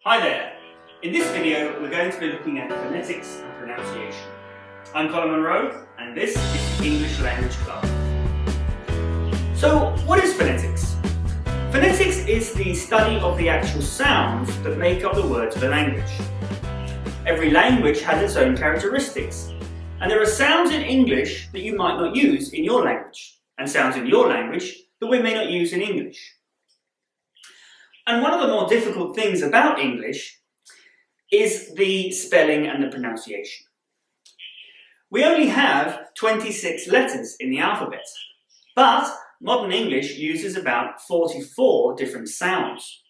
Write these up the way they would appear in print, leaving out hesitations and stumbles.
Hi there! In this video we're going to be looking at phonetics and pronunciation. I'm Colin Monroe and this is the English Language Club. So what is phonetics? Phonetics is the study of the actual sounds that make up the words of a language. Every language has its own characteristics, and there are sounds in English that you might not use in your language, and sounds in your language that we may not use in English. And one of the more difficult things about English is the spelling and the pronunciation. We only have 26 letters in the alphabet, but modern English uses about 44 different sounds.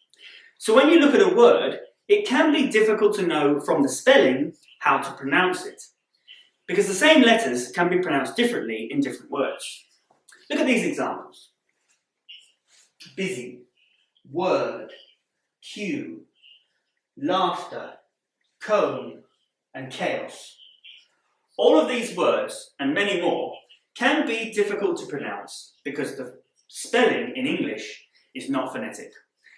So when you look at a word, it can be difficult to know from the spelling how to pronounce it, because the same letters can be pronounced differently in different words. Look at these examples. Busy, word, cue, laughter, cone, and chaos. All of these words, and many more, can be difficult to pronounce because the spelling in English is not phonetic,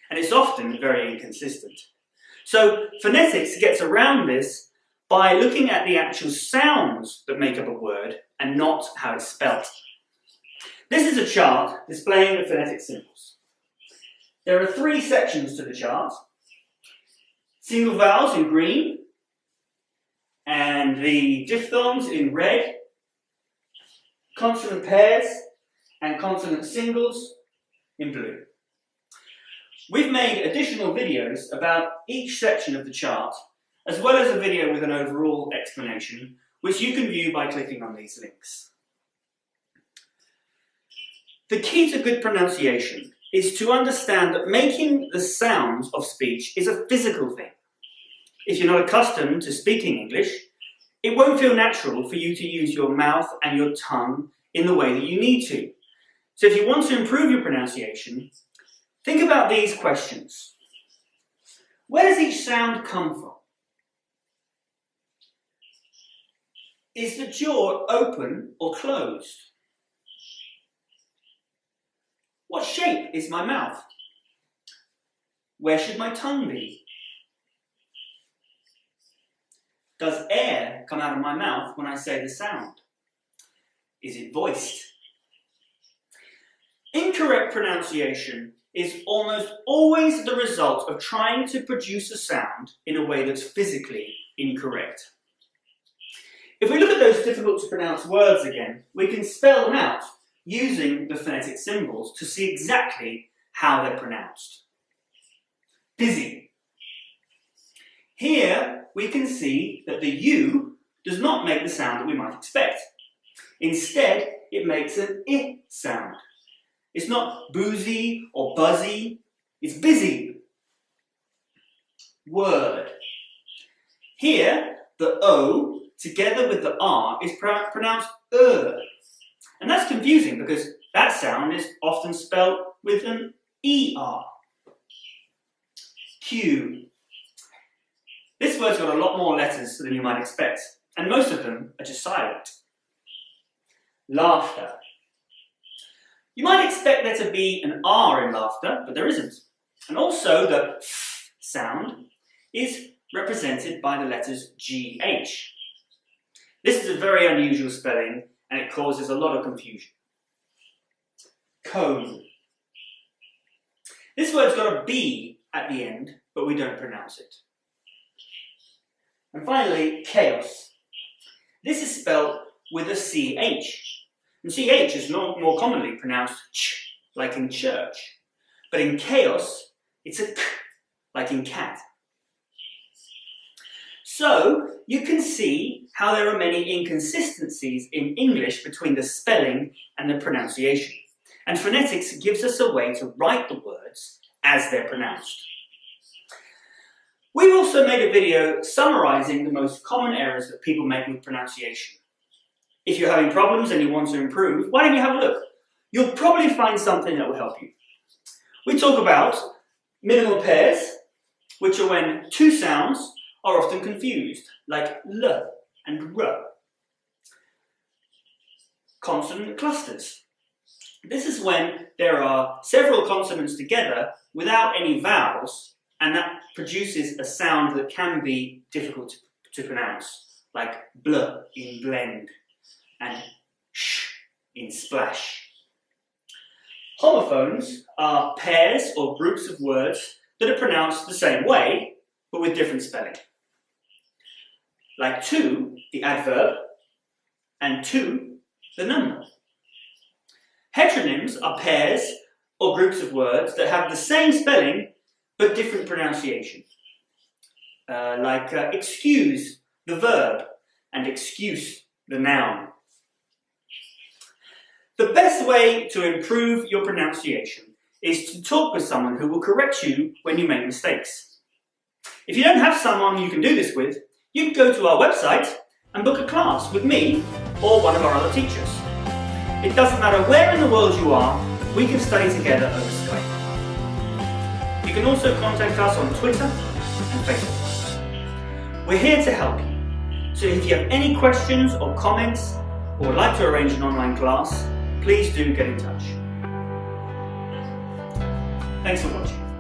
and it's often very inconsistent. So phonetics gets around this by looking at the actual sounds that make up a word and not how it's spelt. This is a chart displaying the phonetic symbols. There are three sections to the chart: single vowels in green, and the diphthongs in red, consonant pairs and consonant singles in blue. We've made additional videos about each section of the chart, as well as a video with an overall explanation, which you can view by clicking on these links. The key to good pronunciation is to understand that making the sounds of speech is a physical thing. If you're not accustomed to speaking English, it won't feel natural for you to use your mouth and your tongue in the way that you need to. So if you want to improve your pronunciation, think about these questions. Where does each sound come from? Is the jaw open or closed? What shape is my mouth? Where should my tongue be? Does air come out of my mouth when I say the sound? Is it voiced? Incorrect pronunciation is almost always the result of trying to produce a sound in a way that's physically incorrect. If we look at those difficult to pronounce words again, we can spell them out using the phonetic symbols to see exactly how they're pronounced. Busy. Here we can see that the U does not make the sound that we might expect. Instead, it makes an I sound. It's not boozy or buzzy, it's busy. Word. Here, the O together with the R is pronounced and that's confusing because that sound is often spelled with an ER. Q. This word's got a lot more letters than you might expect, and most of them are just silent. Laughter. You might expect there to be an R in laughter, but there isn't. And also the F sound is represented by the letters GH. This is a very unusual spelling, and it causes a lot of confusion. Cone. This word's got a B at the end, but we don't pronounce it. And finally, chaos. This is spelled with a CH. And CH is more commonly pronounced ch, like in church. But in chaos, it's a k, like in cat. So, you can see how there are many inconsistencies in English between the spelling and the pronunciation. And phonetics gives us a way to write the words as they're pronounced. We've also made a video summarising the most common errors that people make with pronunciation. If you're having problems and you want to improve, why don't you have a look? You'll probably find something that will help you. We talk about minimal pairs, which are when two sounds are often confused, like L and R. Consonant clusters. This is when there are several consonants together without any vowels and that produces a sound that can be difficult to pronounce, like bl in blend and sh in splash. Homophones are pairs or groups of words that are pronounced the same way, but with different spelling. Like to, the adverb, and to, the number. Heteronyms are pairs or groups of words that have the same spelling but different pronunciation. Like excuse, the verb, and excuse, the noun. The best way to improve your pronunciation is to talk with someone who will correct you when you make mistakes. If you don't have someone you can do this with, you can go to our website and book a class with me or one of our other teachers. It doesn't matter where in the world you are, we can study together over Skype. You can also contact us on Twitter and Facebook. We're here to help you, so if you have any questions or comments or would like to arrange an online class, please do get in touch. Thanks for watching.